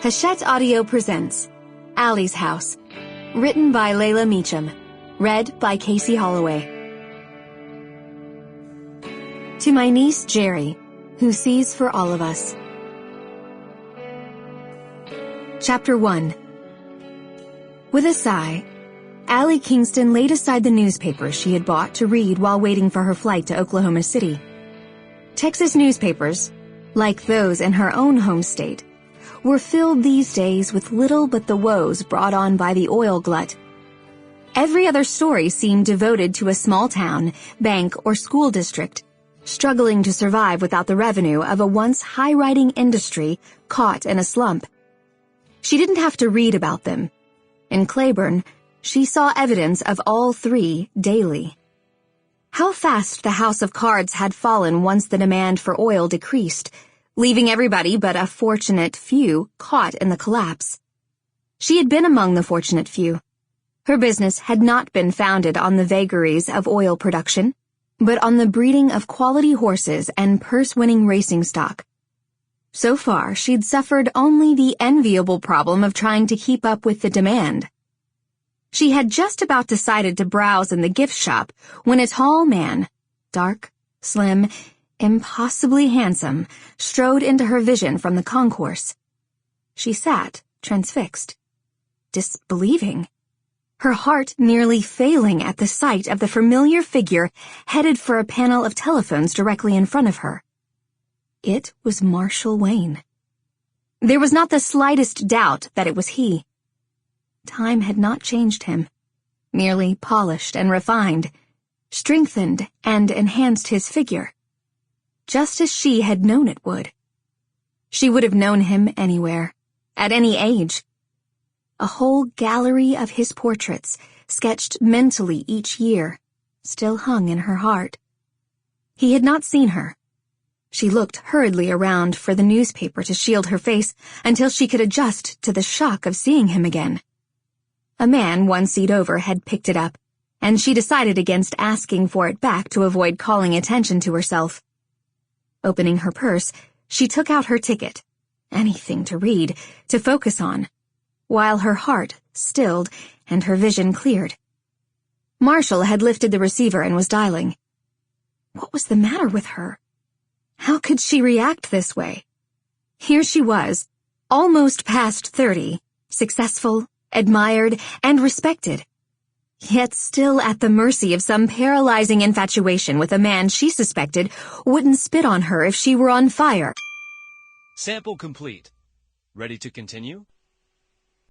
Hachette Audio presents Aly's House, written by Leila Meacham, read by Casey Holloway. To my niece Jerry, who sees for all of us. Chapter 1. With a sigh, Aly Kingston laid aside the newspaper she had bought to read while waiting for her flight to Oklahoma City. Texas newspapers, like those in her own home state, were filled these days with little but the woes brought on by the oil glut. Every other story seemed devoted to a small town, bank, or school district, struggling to survive without the revenue of a once high-riding industry caught in a slump. She didn't have to read about them. In Claiborne, she saw evidence of all three daily. How fast the house of cards had fallen once the demand for oil decreased, leaving everybody but a fortunate few caught in the collapse. She had been among the fortunate few. Her business had not been founded on the vagaries of oil production, but on the breeding of quality horses and purse-winning racing stock. So far, she'd suffered only the enviable problem of trying to keep up with the demand. She had just about decided to browse in the gift shop when a tall man, dark, slim, impossibly handsome, strode into her vision from the concourse. She sat, transfixed, disbelieving, her heart nearly failing at the sight of the familiar figure headed for a panel of telephones directly in front of her. It was Marshall Wayne. There was not the slightest doubt that it was he. Time had not changed him, merely polished and refined, strengthened and enhanced his figure, just as she had known it would. She would have known him anywhere, at any age. A whole gallery of his portraits, sketched mentally each year, still hung in her heart. He had not seen her. She looked hurriedly around for the newspaper to shield her face until she could adjust to the shock of seeing him again. A man one seat over had picked it up, and she decided against asking for it back to avoid calling attention to herself. Opening her purse, she took out her ticket, anything to read, to focus on, while her heart stilled and her vision cleared. Marshall had lifted the receiver and was dialing. What was the matter with her? How could she react this way? Here she was, almost past 30, successful, admired, and respected, yet still at the mercy of some paralyzing infatuation with a man she suspected wouldn't spit on her if she were on fire. Sample complete. Ready to continue?